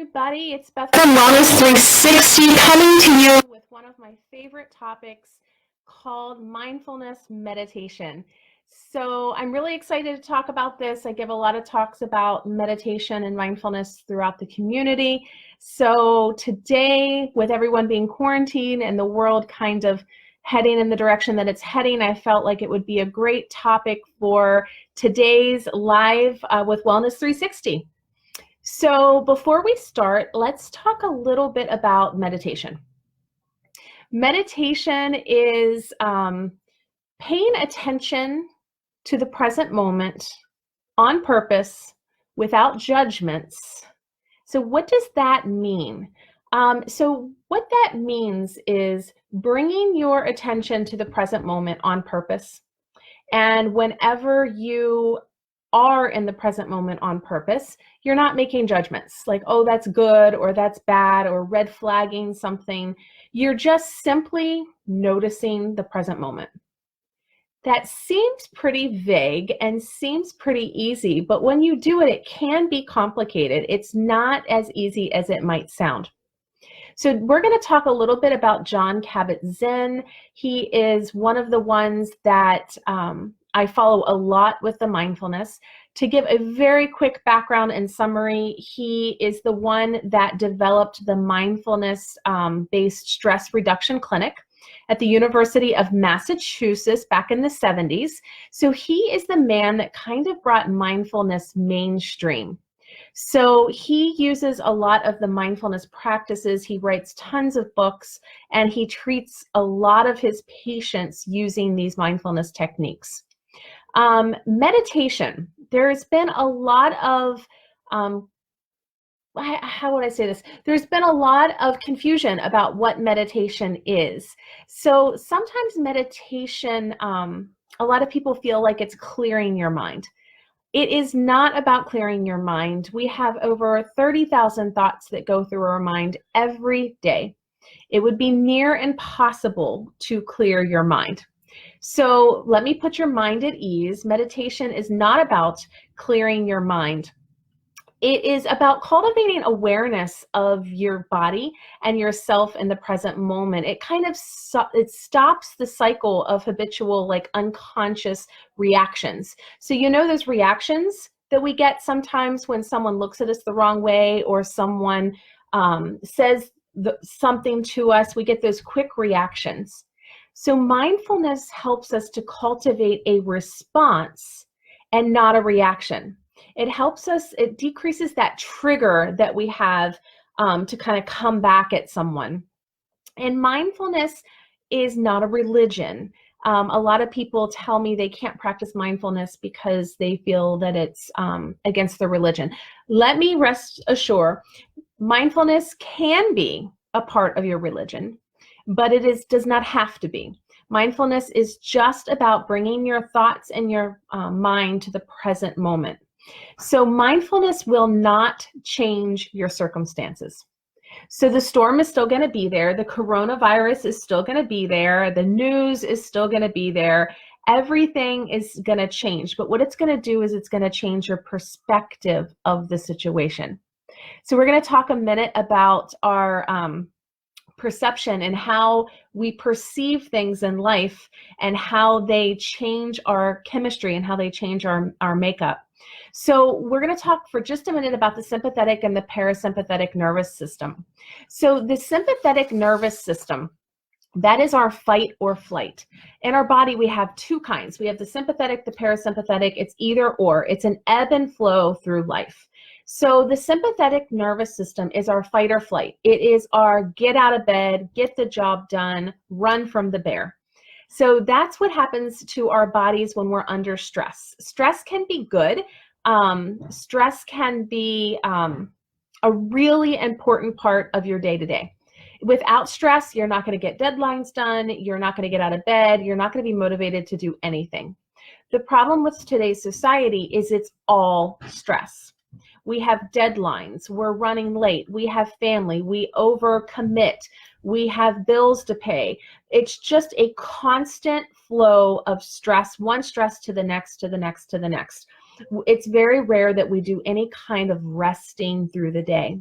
everybody. It's Beth from Wellness 360 coming to you with one of my favorite topics called mindfulness meditation. So I'm really excited to talk about this. I give a lot of talks about meditation and mindfulness throughout the community. So today, with everyone being quarantined and the world kind of heading in the direction that it's heading, I felt like it would be a great topic for today's live with Wellness 360. So before we start, let's talk a little bit about meditation. Meditation is paying attention to the present moment on purpose without judgments. So what does that mean? So what that means is bringing your attention to the present moment on purpose. And whenever you are in the present moment on purpose, you're not making judgments like, oh, that's good or that's bad or red flagging something. You're just simply noticing the present moment. That seems pretty vague and seems pretty easy, but when you do it, it can be complicated. It's not as easy as it might sound. So we're going to talk a little bit about Jon Kabat-Zinn. He is one of the ones that I follow a lot with the mindfulness. To give a very quick background and summary, he is the one that developed the mindfulness-based stress reduction clinic at the University of Massachusetts back in the 70s. So he is the man that kind of brought mindfulness mainstream. So he uses a lot of the mindfulness practices. He writes tons of books, and he treats a lot of his patients using these mindfulness techniques. Meditation. There's been a lot of, how would I say this? There's been a lot of confusion about what meditation is. So sometimes meditation, a lot of people feel like it's clearing your mind. It is not about clearing your mind. We have over 30,000 thoughts that go through our mind every day. It would be near impossible to clear your mind. So let me put your mind at ease. Meditation is not about clearing your mind. It is about cultivating awareness of your body and yourself in the present moment. It kind of it stops the cycle of habitual, like unconscious reactions. So you know those reactions that we get sometimes when someone looks at us the wrong way or someone says something to us, we get those quick reactions. So mindfulness helps us to cultivate a response and not a reaction. It helps us, it decreases that trigger that we have to kind of come back at someone. And mindfulness is not a religion. A lot of people tell me they can't practice mindfulness because they feel that it's against their religion. Let me rest assured, mindfulness can be a part of your religion, but it does not have to be. Mindfulness is just about bringing your thoughts and your mind to the present moment. So mindfulness will not change your circumstances. So the storm is still going to be there. The coronavirus is still going to be there. The news is still going to be there. Everything is going to change. But what it's going to do is it's going to change your perspective of the situation. So we're going to talk a minute about our perception and how we perceive things in life and how they change our chemistry and how they change our makeup. So we're going to talk for just a minute about the sympathetic and the parasympathetic nervous system. So the sympathetic nervous system, that is our fight or flight. In our body, we have two kinds. We have the sympathetic, the parasympathetic. It's either or. It's an ebb and flow through life. So the sympathetic nervous system is our fight or flight. It is our get out of bed, get the job done, run from the bear. So that's what happens to our bodies when we're under stress. Stress can be good. Stress can be a really important part of your day-to-day. Without stress, you're not going to get deadlines done. You're not going to get out of bed. You're not going to be motivated to do anything. The problem with today's society is it's all stress. We have deadlines. We're running late. We have family. We overcommit. We have bills to pay. It's just a constant flow of stress, one stress to the next, to the next, to the next. It's very rare that we do any kind of resting through the day.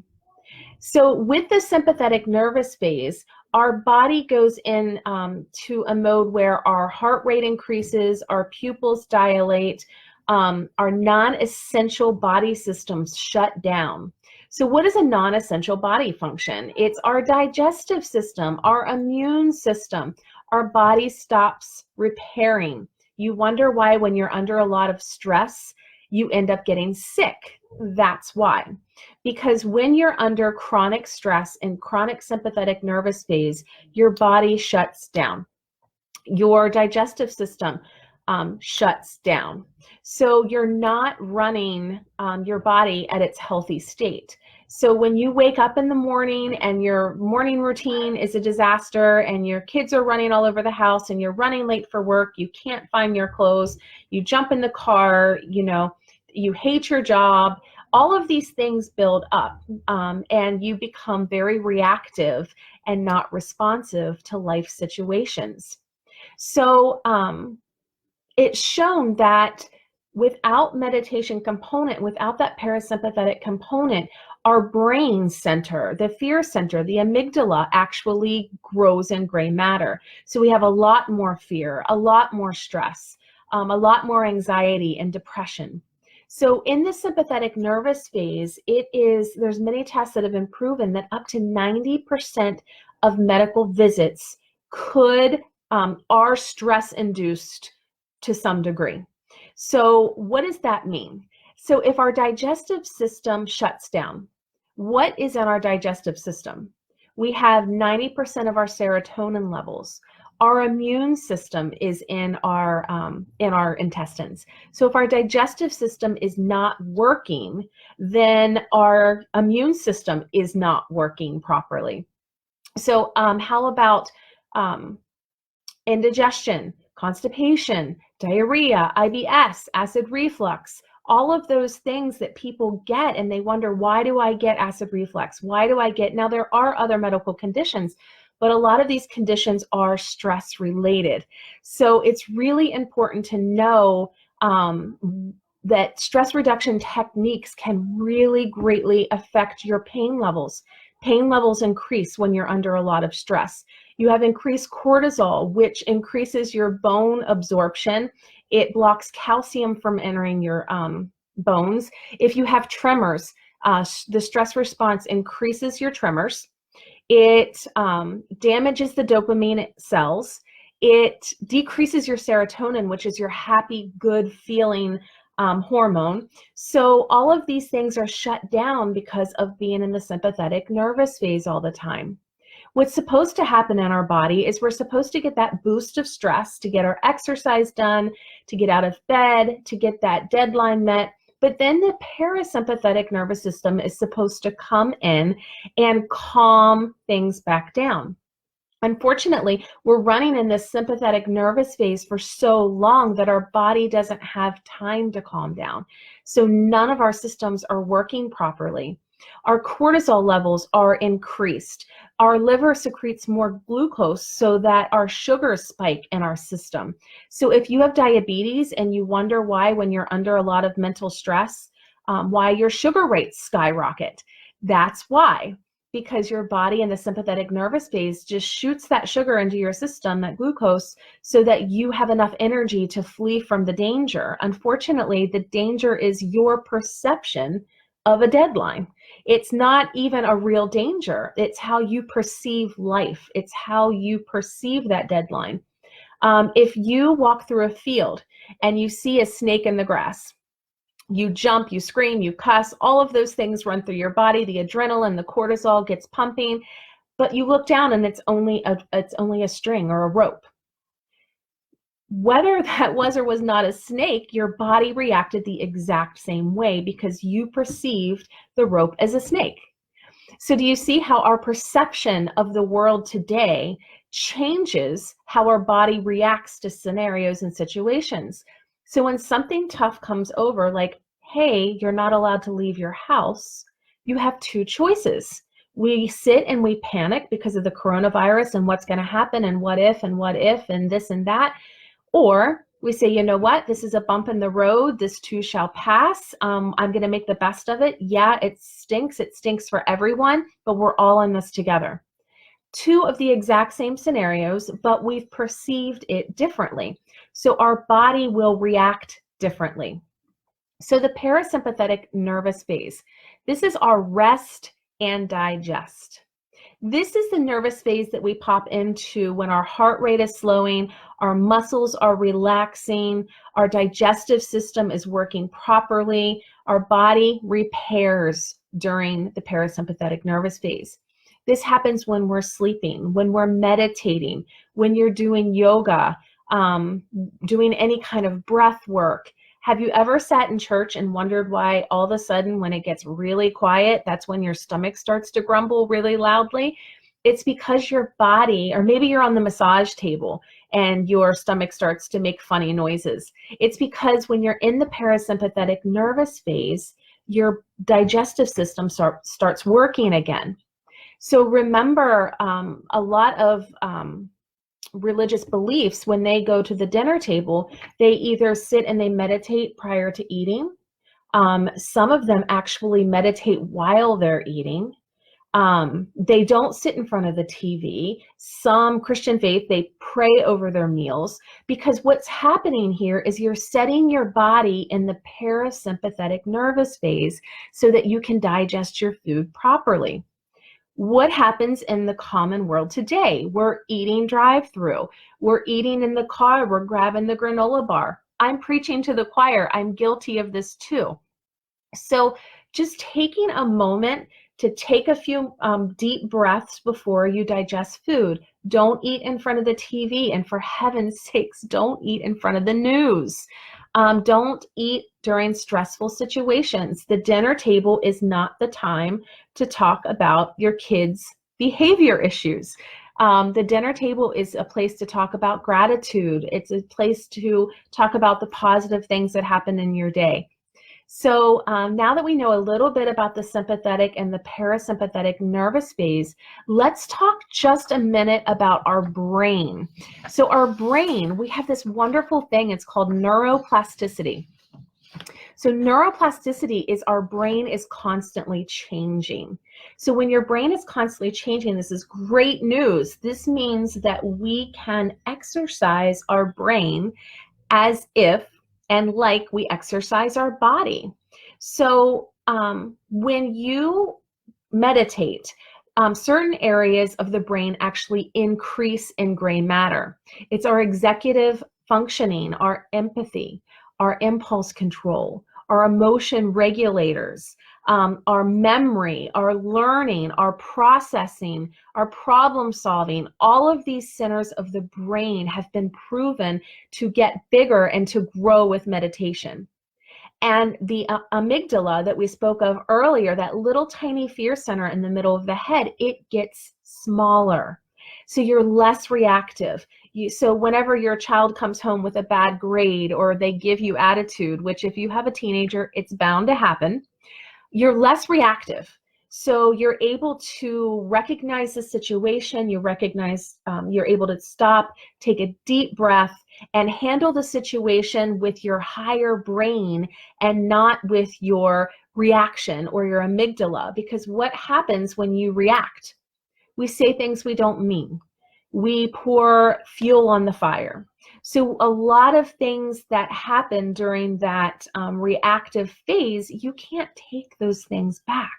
So with the sympathetic nervous phase, our body goes in to a mode where our heart rate increases, our pupils dilate, our non-essential body systems shut down. So what is a non-essential body function? It's our digestive system, our immune system. Our body stops repairing. You wonder why when you're under a lot of stress, you end up getting sick. That's why. Because when you're under chronic stress and chronic sympathetic nervous phase, your body shuts down. Your digestive system shuts down. So you're not running your body at its healthy state. So when you wake up in the morning and your morning routine is a disaster and your kids are running all over the house and you're running late for work, you can't find your clothes, you jump in the car, you hate your job, all of these things build up and you become very reactive and not responsive to life situations. So it's shown that without meditation component, without that parasympathetic component, our brain center, the fear center, the amygdala actually grows in gray matter. So we have a lot more fear, a lot more stress, a lot more anxiety and depression. So in the sympathetic nervous phase, there's many tests that have been proven that up to 90% of medical visits are stress induced to some degree. So what does that mean? So if our digestive system shuts down, what is in our digestive system? We have 90% of our serotonin levels. Our immune system is in our intestines. So if our digestive system is not working, then our immune system is not working properly. So how about indigestion, constipation, diarrhea, IBS, acid reflux, all of those things that people get and they wonder, why do I get acid reflux? Why do I get, now there are other medical conditions, but a lot of these conditions are stress related. So it's really important to know that stress reduction techniques can really greatly affect your pain levels. Pain levels increase when you're under a lot of stress. You have increased cortisol, which increases your bone absorption. It blocks calcium from entering your bones. If you have tremors, the stress response increases your tremors. It damages the dopamine cells. It decreases your serotonin, which is your happy, good feeling hormone. So all of these things are shut down because of being in the sympathetic nervous phase all the time. What's supposed to happen in our body is we're supposed to get that boost of stress, to get our exercise done, to get out of bed, to get that deadline met. But then the parasympathetic nervous system is supposed to come in and calm things back down. Unfortunately, we're running in this sympathetic nervous phase for so long that our body doesn't have time to calm down. So none of our systems are working properly. Our cortisol levels are increased. Our liver secretes more glucose so that our sugars spike in our system. So if you have diabetes and you wonder why when you're under a lot of mental stress, why your sugar rates skyrocket, that's why. Because your body in the sympathetic nervous phase just shoots that sugar into your system, that glucose, so that you have enough energy to flee from the danger. Unfortunately, the danger is your perception of a deadline. It's not even a real danger. It's how you perceive life. It's how you perceive that deadline. If you walk through a field and you see a snake in the grass, you jump, you scream, you cuss, all of those things run through your body. The adrenaline, the cortisol gets pumping, but you look down and it's only a string or a rope. Whether that was or was not a snake, your body reacted the exact same way because you perceived the rope as a snake. So do you see how our perception of the world today changes how our body reacts to scenarios and situations? So when something tough comes over, like, hey, you're not allowed to leave your house, you have two choices. We sit and we panic because of the coronavirus and what's going to happen and what if and this and that. Or We say, you know what, this is a bump in the road. This too shall pass. I'm going to make the best of it. Yeah, it stinks. It stinks for everyone, but we're all in this together. Two of the exact same scenarios, but we've perceived it differently. So our body will react differently. So the parasympathetic nervous phase, this is our rest and digest. This is the nervous phase that we pop into when our heart rate is slowing, our muscles are relaxing, our digestive system is working properly, our body repairs during the parasympathetic nervous phase. This happens when we're sleeping, when we're meditating, when you're doing yoga, doing any kind of breath work. Have you ever sat in church and wondered why all of a sudden when it gets really quiet, that's when your stomach starts to grumble really loudly? It's because your body, or maybe you're on the massage table and your stomach starts to make funny noises. It's because when you're in the parasympathetic nervous phase, your digestive system starts working again. So remember, a lot of religious beliefs, when they go to the dinner table, they either sit and they meditate prior to eating. Some of them actually meditate while they're eating. They don't sit in front of the TV. Some Christian faith, they pray over their meals, because what's happening here is you're setting your body in the parasympathetic nervous phase so that you can digest your food properly. What happens in the common world today? We're eating drive-through. We're eating in the car. We're grabbing the granola bar. I'm preaching to the choir. I'm guilty of this too. So just taking a moment to take a few deep breaths before you digest food. Don't eat in front of the TV, and for heaven's sakes, don't eat in front of the news. Don't eat during stressful situations. The dinner table is not the time to talk about your kids' behavior issues. The dinner table is a place to talk about gratitude. It's a place to talk about the positive things that happen in your day. So now that we know a little bit about the sympathetic and the parasympathetic nervous phase, let's talk just a minute about our brain. So our brain, we have this wonderful thing, it's called neuroplasticity. So neuroplasticity is our brain is constantly changing. So when your brain is constantly changing, this is great news. This means that we can exercise our brain as if and like we exercise our body. So when you meditate, certain areas of the brain actually increase in gray matter. It's our executive functioning, our empathy, our impulse control, our emotion regulators, our memory, our learning, our processing, our problem solving. All of these centers of the brain have been proven to get bigger and to grow with meditation. And the amygdala that we spoke of earlier, that little tiny fear center in the middle of the head, it gets smaller. So you're less reactive. So whenever your child comes home with a bad grade or they give you attitude, which if you have a teenager, it's bound to happen, you're less reactive. So you're able to recognize the situation, you recognize, you're able to stop, take a deep breath, and handle the situation with your higher brain and not with your reaction or your amygdala. Because what happens when you react? We say things we don't mean. We pour fuel on the fire. So a lot of things that happen during that reactive phase, you can't take those things back.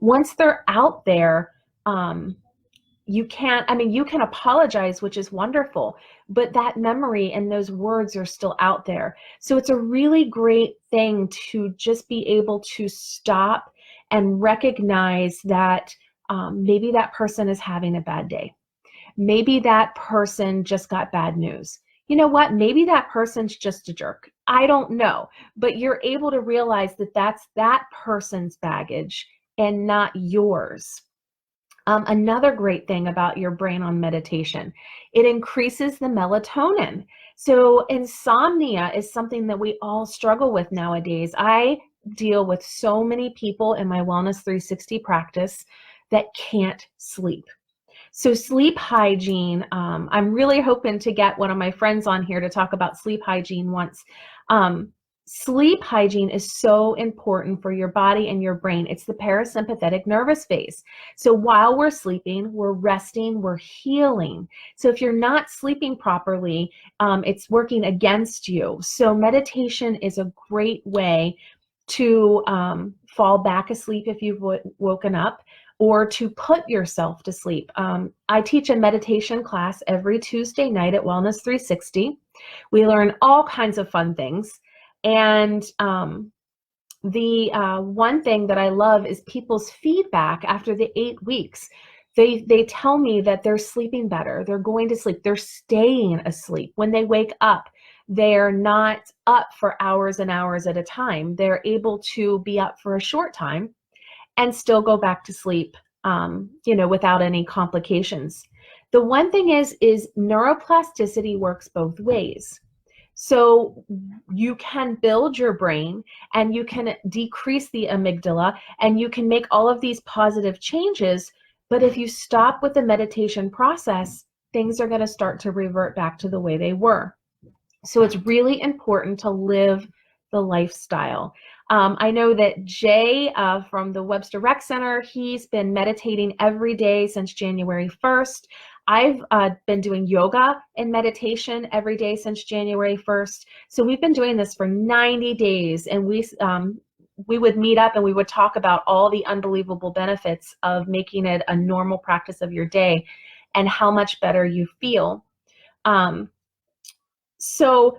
Once they're out there, you can't, I mean, you can apologize, which is wonderful, but that memory and those words are still out there. So it's a really great thing to just be able to stop and recognize that maybe that person is having a bad day. Maybe that person just got bad news. You know what? Maybe that person's just a jerk. I don't know. But you're able to realize that that's that person's baggage and not yours. Another great thing about your brain on meditation, it increases the melatonin. So insomnia is something that we all struggle with nowadays. I deal with so many people in my Wellness 360 practice that can't sleep. So sleep hygiene, I'm really hoping to get one of my friends on here to talk about sleep hygiene once. Sleep hygiene is so important for your body and your brain. It's the parasympathetic nervous phase. So while we're sleeping, we're resting, we're healing. So if you're not sleeping properly, it's working against you. So meditation is a great way to fall back asleep if you've woken up, or to put yourself to sleep. I teach a meditation class every Tuesday night at Wellness 360. We learn all kinds of fun things. And the one thing that I love is people's feedback after the 8 weeks. They tell me that they're sleeping better. They're going to sleep. They're staying asleep. When they wake up, they're not up for hours and hours at a time. They're able to be up for a short time and still go back to sleep, without any complications. The one thing is neuroplasticity works both ways. So you can build your brain and you can decrease the amygdala and you can make all of these positive changes. But if you stop with the meditation process, things are going to start to revert back to the way they were. So it's really important to live the lifestyle. I know that Jay from the Webster Rec Center, he's been meditating every day since January 1st. I've been doing yoga and meditation every day since January 1st. So we've been doing this for 90 days, and we would meet up and we would talk about all the unbelievable benefits of making it a normal practice of your day and how much better you feel. So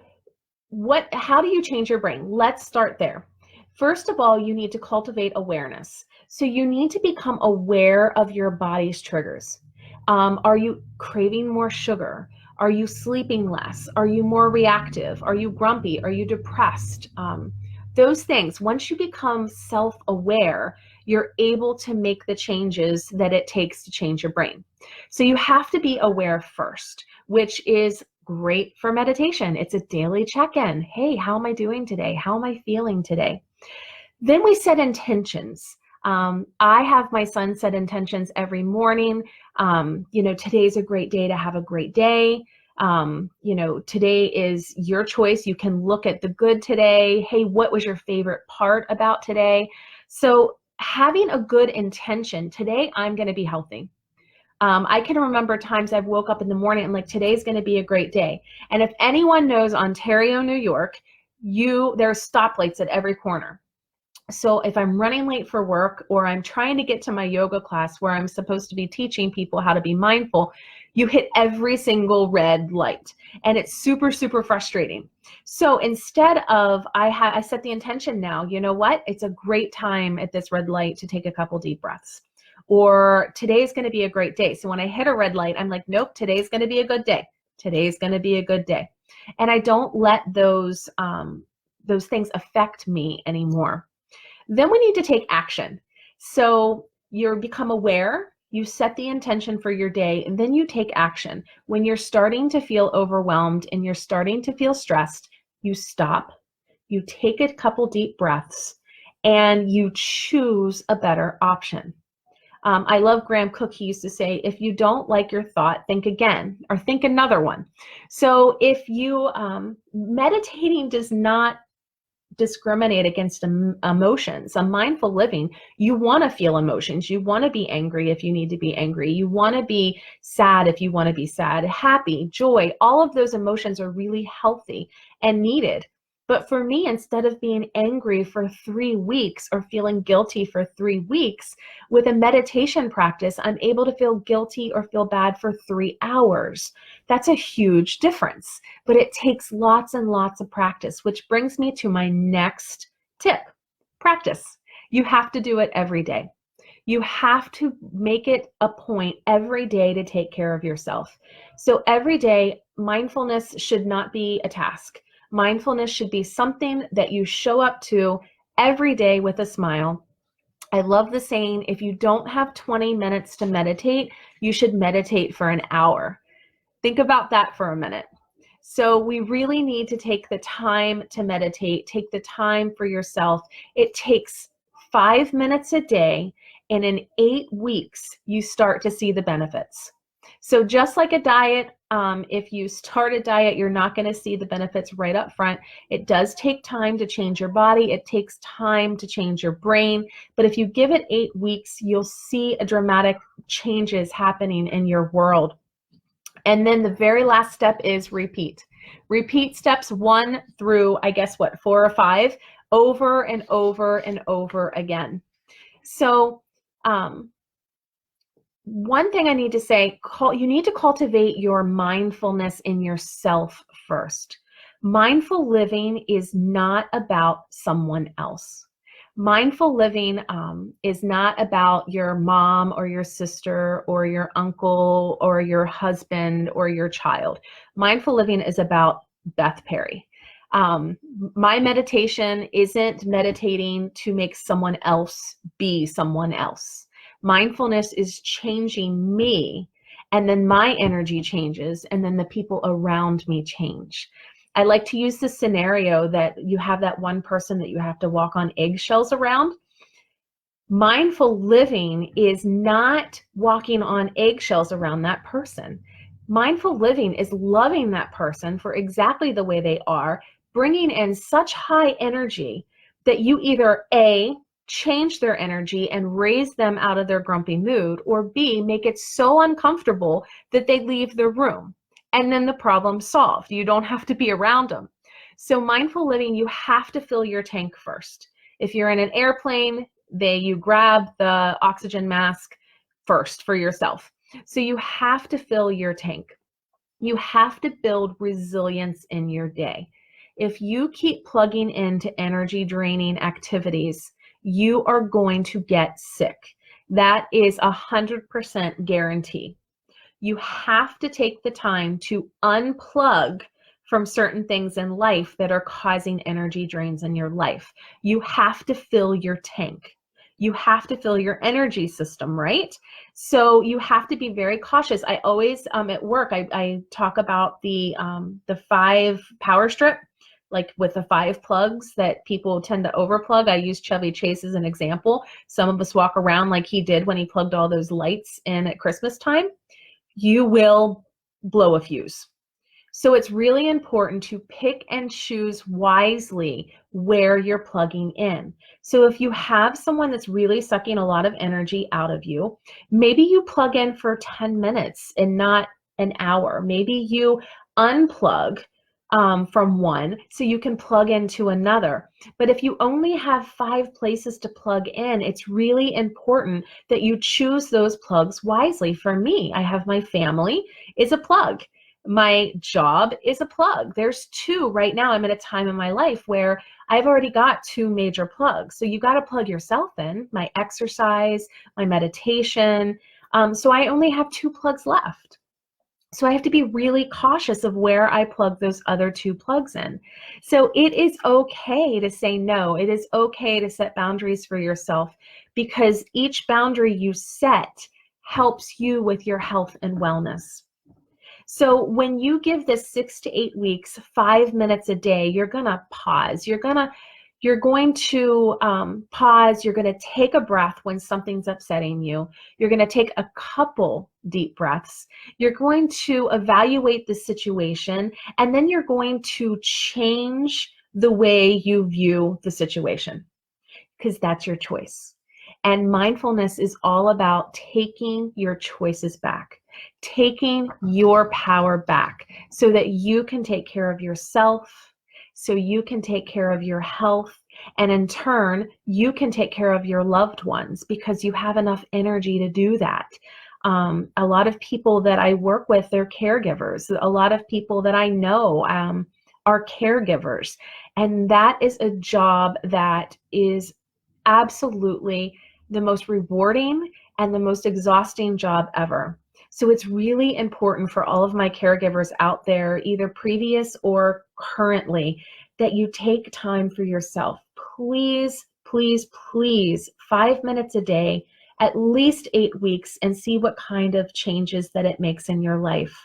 how do you change your brain? Let's start there. First of all, you need to cultivate awareness. So you need to become aware of your body's triggers. Are you craving more sugar? Are you sleeping less? Are you more reactive? Are you grumpy? Are you depressed? Those things, once you become self-aware, you're able to make the changes that it takes to change your brain. So you have to be aware first, which is great for meditation. It's a daily check-in. Hey, how am I doing today? How am I feeling today? Then we set intentions. I have my son set intentions every morning. Today's a great day to have a great day. Today is your choice. You can look at the good today. Hey, what was your favorite part about today? So having a good intention, today I'm going to be healthy. I can remember times I've woke up in the morning and like, today's going to be a great day. And if anyone knows Ontario, New York, there's stoplights at every corner. So if I'm running late for work or I'm trying to get to my yoga class where I'm supposed to be teaching people how to be mindful, you hit every single red light and it's super, super frustrating. So instead of, I set the intention now, you know what? It's a great time at this red light to take a couple deep breaths. Or today's going to be a great day. So when I hit a red light, I'm like, nope, today's going to be a good day. Today's going to be a good day. And I don't let those things affect me anymore. Then we need to take action. So you become aware, you set the intention for your day, and then you take action. When you're starting to feel overwhelmed and you're starting to feel stressed, you stop, you take a couple deep breaths, and you choose a better option. I love Graham Cook. He used to say, if you don't like your thought, think again or think another one. So if you, meditating does not discriminate against emotions. A mindful living, you want to feel emotions. You want to be angry if you need to be angry. You want to be sad if you want to be sad, happy, joy. All of those emotions are really healthy and needed. But for me, instead of being angry for 3 weeks or feeling guilty for 3 weeks, with a meditation practice, I'm able to feel guilty or feel bad for 3 hours. That's a huge difference, but it takes lots and lots of practice, which brings me to my next tip: practice. You have to do it every day. You have to make it a point every day to take care of yourself. So every day, mindfulness should not be a task. Mindfulness should be something that you show up to every day with a smile. I love the saying, if you don't have 20 minutes to meditate, you should meditate for an hour. Think about that for a minute. So we really need to take the time to meditate, take the time for yourself. It takes 5 minutes a day, and in 8 weeks, you start to see the benefits. So just like a diet, if you start a diet, you're not going to see the benefits right up front. It does take time to change your body. It takes time to change your brain. But if you give it 8 weeks, you'll see a dramatic changes happening in your world. And then the very last step is repeat. Repeat steps 1 through, I guess, 4 or 5, over and over and over again. So, one thing I need to say, you need to cultivate your mindfulness in yourself first. Mindful living is not about someone else. Mindful living is not about your mom or your sister or your uncle or your husband or your child. Mindful living is about Beth Perry. My meditation isn't meditating to make someone else be someone else. Mindfulness is changing me, and then my energy changes, and then the people around me change. I like to use the scenario that you have that one person that you have to walk on eggshells around. Mindful living is not walking on eggshells around that person. Mindful living is loving that person for exactly the way they are, bringing in such high energy that you either A, change their energy and raise them out of their grumpy mood, or B, make it so uncomfortable that they leave the room. And then the problem's solved. You don't have to be around them. So mindful living, you have to fill your tank first. If you're in an airplane, you grab the oxygen mask first for yourself. So you have to fill your tank. You have to build resilience in your day. If you keep plugging into energy draining activities, you are going to get sick. That is 100% guarantee. You have to take the time to unplug from certain things in life that are causing energy drains in your life. You have to fill your tank. You have to fill your energy system, right? So you have to be very cautious. I always, at work, I talk about the 5 power strip, like with the 5 plugs that people tend to overplug. I use Chevy Chase as an example. Some of us walk around like he did when he plugged all those lights in at Christmas time. You will blow a fuse. So it's really important to pick and choose wisely where you're plugging in. So if you have someone that's really sucking a lot of energy out of you, maybe you plug in for 10 minutes and not an hour. Maybe you unplug from one so you can plug into another. But if you only have 5 places to plug in, it's really important that you choose those plugs wisely. For me, I have my family is a plug. My job is a plug. There's 2 right now. I'm at a time in my life where I've already got 2 major plugs. So you got to plug yourself in, my exercise, my meditation. So I only have 2 plugs left. So I have to be really cautious of where I plug those other 2 plugs in. So it is okay to say no. It is okay to set boundaries for yourself, because each boundary you set helps you with your health and wellness. So when you give this 6 to 8 weeks, 5 minutes a day, you're going to pause. You're going to pause. You're going to take a breath when something's upsetting you. You're going to take a couple deep breaths. You're going to evaluate the situation, and then you're going to change the way you view the situation, because that's your choice. And mindfulness is all about taking your choices back, taking your power back so that you can take care of yourself, so you can take care of your health, and in turn, you can take care of your loved ones because you have enough energy to do that. A lot of people that I work with, they're caregivers. A lot of people that I know are caregivers. And that is a job that is absolutely the most rewarding and the most exhausting job ever. So it's really important for all of my caregivers out there, either previous or currently, that you take time for yourself. Please, please, please, 5 minutes a day, at least 8 weeks, and see what kind of changes that it makes in your life.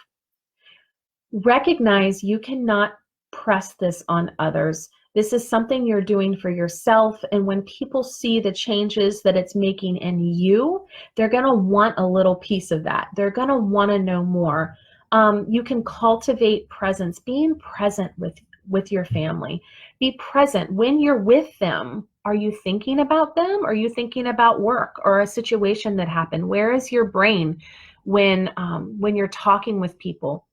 Recognize you cannot press this on others. This is something you're doing for yourself. And when people see the changes that it's making in you, they're going to want a little piece of that. They're going to want to know more. You can cultivate presence, being present with your family. Be present when you're with them. Are you thinking about them? Are you thinking about work or a situation that happened? Where is your brain when you're talking with people?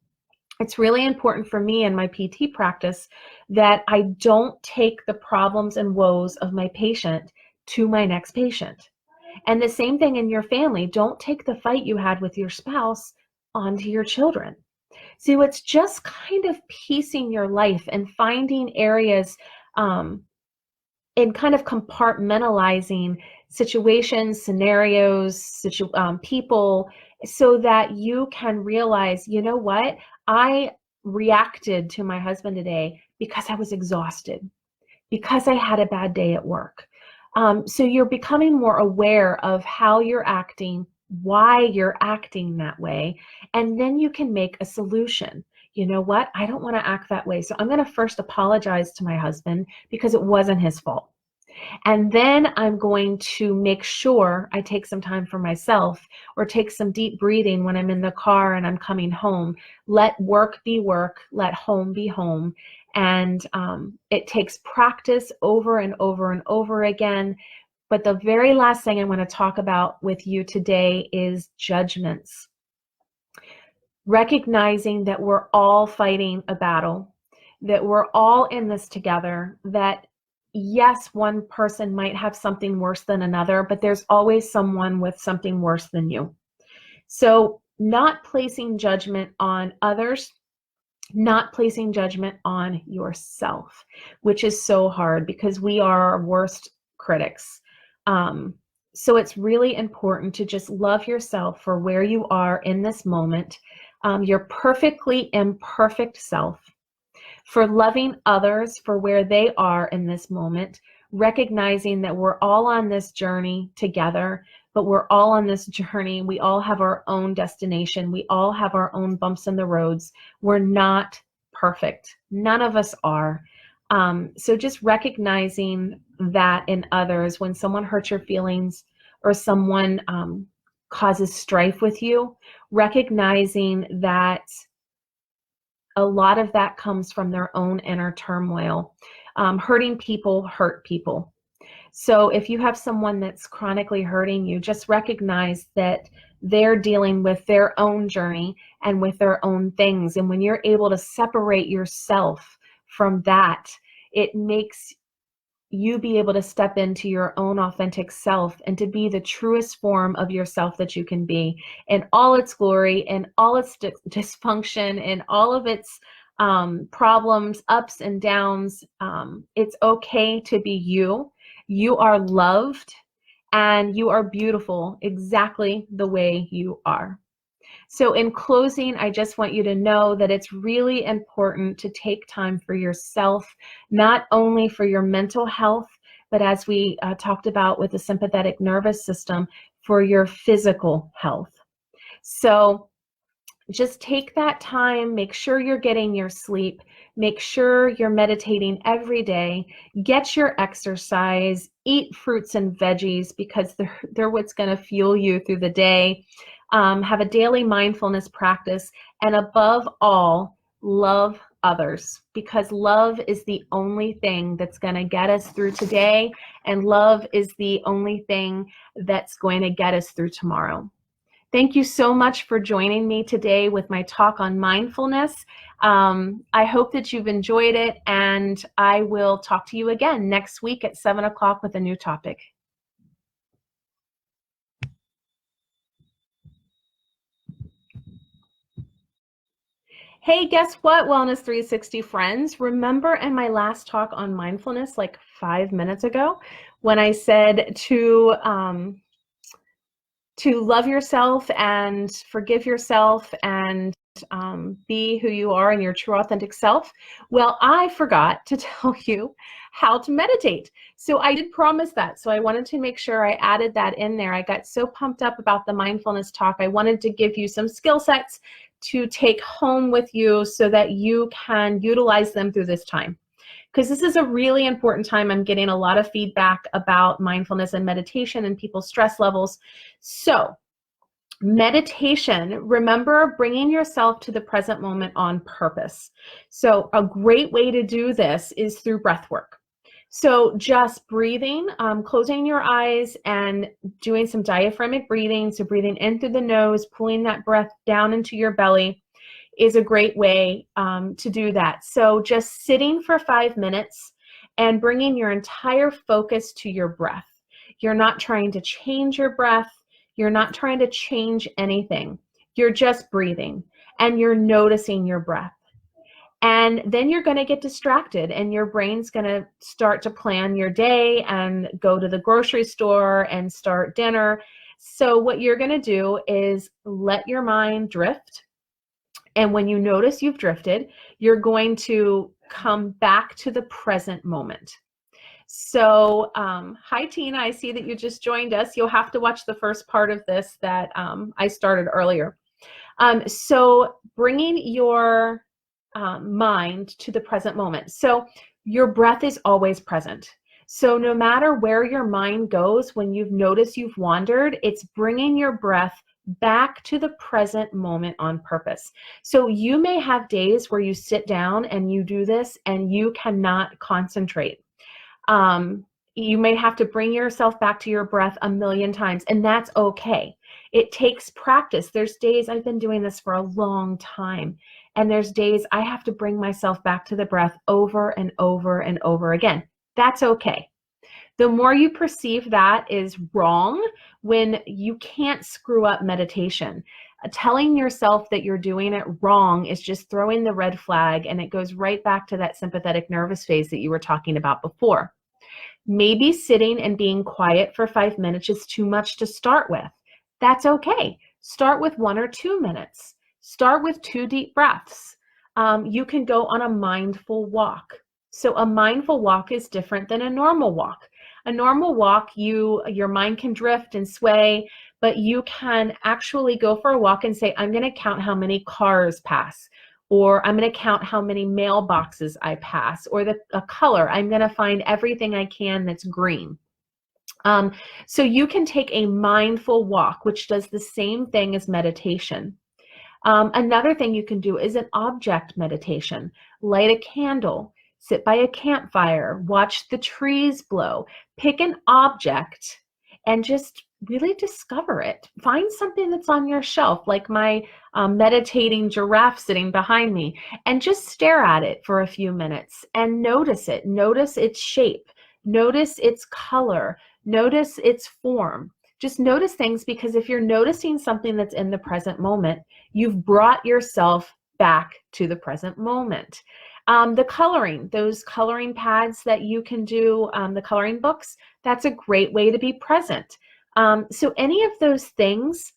It's really important for me in my PT practice that I don't take the problems and woes of my patient to my next patient. And the same thing in your family. Don't take the fight you had with your spouse onto your children. So it's just kind of piecing your life and finding areas and kind of compartmentalizing situations, scenarios, people, so that you can realize, you know what? I reacted to my husband today because I was exhausted, because I had a bad day at work. So you're becoming more aware of how you're acting, why you're acting that way, and then you can make a solution. You know what? I don't want to act that way. So I'm going to first apologize to my husband because it wasn't his fault. And then I'm going to make sure I take some time for myself or take some deep breathing when I'm in the car and I'm coming home. Let work be work, let home be home. And it takes practice over and over and over again. But the very last thing I want to talk about with you today is judgments. Recognizing that we're all fighting a battle, that we're all in this together, that yes, one person might have something worse than another, but there's always someone with something worse than you. So not placing judgment on others, not placing judgment on yourself, which is so hard because we are our worst critics. So it's really important to just love yourself for where you are in this moment, your perfectly imperfect self, for loving others for where they are in this moment, recognizing that we're all on this journey together, but we're all on this journey. We all have our own destination. We all have our own bumps in the roads. We're not perfect. None of us are. So just recognizing that in others, when someone hurts your feelings or someone causes strife with you, recognizing that a lot of that comes from their own inner turmoil. Hurting people hurt people. So if you have someone that's chronically hurting you, just recognize that they're dealing with their own journey and with their own things. And when you're able to separate yourself from that, it makes you be able to step into your own authentic self and to be the truest form of yourself that you can be in all its glory and all its dysfunction and all of its problems, ups and downs. It's okay to be you. You are loved and you are beautiful exactly the way you are. So in closing, I just want you to know that it's really important to take time for yourself, not only for your mental health, but as we talked about with the sympathetic nervous system, for your physical health. So just take that time, make sure you're getting your sleep, make sure you're meditating every day, get your exercise, eat fruits and veggies because they're what's going to fuel you through the day. Have a daily mindfulness practice, and above all, love others, because love is the only thing that's going to get us through today, and love is the only thing that's going to get us through tomorrow. Thank you so much for joining me today with my talk on mindfulness. I hope that you've enjoyed it, and I will talk to you again next week at 7 o'clock with a new topic. Hey, guess what, Wellness 360 friends? Remember in my last talk on mindfulness, like 5 minutes ago, when I said to love yourself and forgive yourself and be who you are and your true authentic self? Well, I forgot to tell you how to meditate. So I did promise that. So I wanted to make sure I added that in there. I got so pumped up about the mindfulness talk. I wanted to give you some skill sets to take home with you so that you can utilize them through this time. because this is a really important time. I'm getting a lot of feedback about mindfulness and meditation and people's stress levels. So meditation, remember bringing yourself to the present moment on purpose. So a great way to do this is through breath work. So just breathing, closing your eyes and doing some diaphragmatic breathing. So breathing in through the nose, pulling that breath down into your belly is a great way to do that. So just sitting for 5 minutes and bringing your entire focus to your breath. You're not trying to change your breath. You're not trying to change anything. You're just breathing and you're noticing your breath. And then you're going to get distracted and your brain's going to start to plan your day and go to the grocery store and start dinner. So what you're going to do is let your mind drift. And when you notice you've drifted, you're going to come back to the present moment. So, hi Tina, I see that you just joined us. You'll have to watch the first part of this that I started earlier. So bringing your mind to the present moment. So your breath is always present. So no matter where your mind goes, when you've noticed you've wandered, it's bringing your breath back to the present moment on purpose. So you may have days where you sit down and you do this and you cannot concentrate. You may have to bring yourself back to your breath a million times, and that's okay. It takes practice. There's days I've been doing this for a long time, and there's days I have to bring myself back to the breath over and over and over again. That's okay. The more you perceive that is wrong, when you can't screw up meditation. Telling yourself that you're doing it wrong is just throwing the red flag, and it goes right back to that sympathetic nervous phase that you were talking about before. Maybe sitting and being quiet for 5 minutes is too much to start with. That's okay. Start with 1 or 2 minutes. Start with 2 deep breaths. You can go on a mindful walk. So a mindful walk is different than a normal walk. A normal walk, your mind can drift and sway, but you can actually go for a walk and say, I'm going to count how many cars pass, or I'm going to count how many mailboxes I pass, or a color. I'm going to find everything I can that's green. So you can take a mindful walk, which does the same thing as meditation. Another thing you can do is an object meditation. Light a candle, sit by a campfire, watch the trees blow, pick an object and just really discover it. Find something that's on your shelf, like my meditating giraffe sitting behind me, and just stare at it for a few minutes and notice it. Notice its shape, notice its color, notice its form. Just notice things, because if you're noticing something that's in the present moment, you've brought yourself back to the present moment. The coloring, those coloring pads that you can do, the coloring books, that's a great way to be present. So any of those things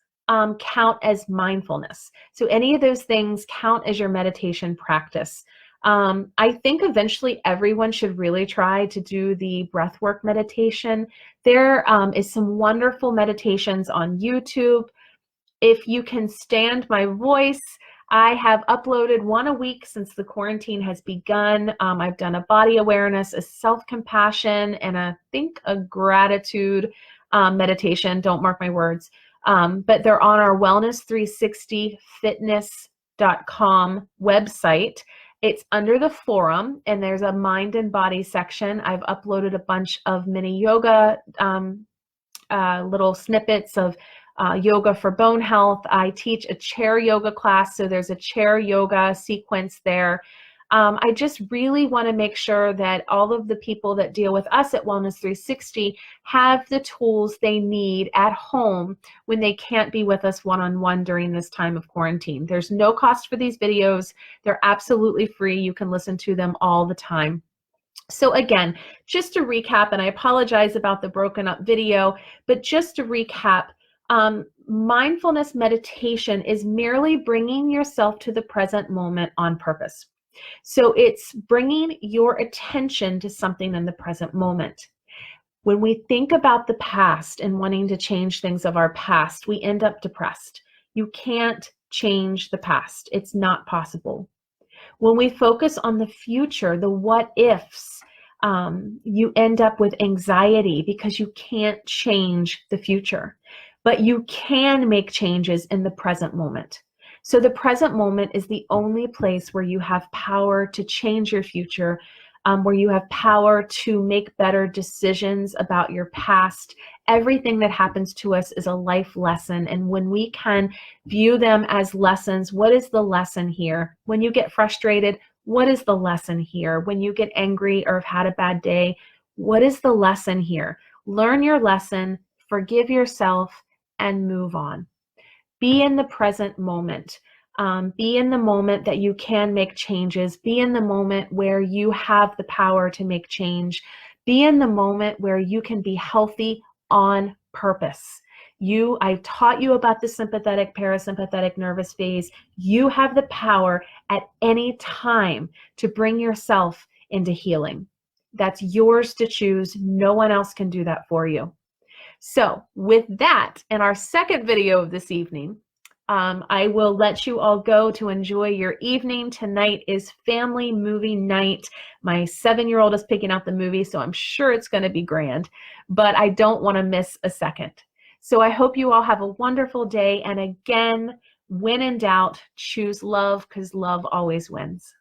count as mindfulness. So any of those things count as your meditation practice. I think eventually everyone should really try to do the breathwork meditation. There is some wonderful meditations on YouTube. If you can stand my voice, I have uploaded 1 a week since the quarantine has begun. I've done a body awareness, a self-compassion, and I think a gratitude meditation. Don't mark my words. But they're on our wellness360fitness.com website. It's under the forum, and there's a mind and body section. I've uploaded a bunch of mini yoga, little snippets of yoga for bone health. I teach a chair yoga class, so there's a chair yoga sequence there. I just really want to make sure that all of the people that deal with us at Wellness 360 have the tools they need at home when they can't be with us one-on-one during this time of quarantine. There's no cost for these videos. They're absolutely free. You can listen to them all the time. So again, just to recap, and I apologize about the broken up video, but just to recap, mindfulness meditation is merely bringing yourself to the present moment on purpose. So it's bringing your attention to something in the present moment. When we think about the past and wanting to change things of our past, we end up depressed. You can't change the past. It's not possible. When we focus on the future, the what ifs, you end up with anxiety because you can't change the future, but you can make changes in the present moment. So the present moment is the only place where you have power to change your future, where you have power to make better decisions about your past. Everything that happens to us is a life lesson. And when we can view them as lessons, what is the lesson here? When you get frustrated, what is the lesson here? When you get angry or have had a bad day, what is the lesson here? Learn your lesson, forgive yourself, and move on. Be in the present moment. Be in the moment that you can make changes. Be in the moment where you have the power to make change. Be in the moment where you can be healthy on purpose. I've taught you about the sympathetic, parasympathetic nervous phase. You have the power at any time to bring yourself into healing. That's yours to choose. No one else can do that for you. So with that, in our second video of this evening, I will let you all go to enjoy your evening. Tonight is family movie night. My 7-year-old is picking out the movie, so I'm sure it's going to be grand, but I don't want to miss a second. So I hope you all have a wonderful day. And again, when in doubt, choose love, because love always wins.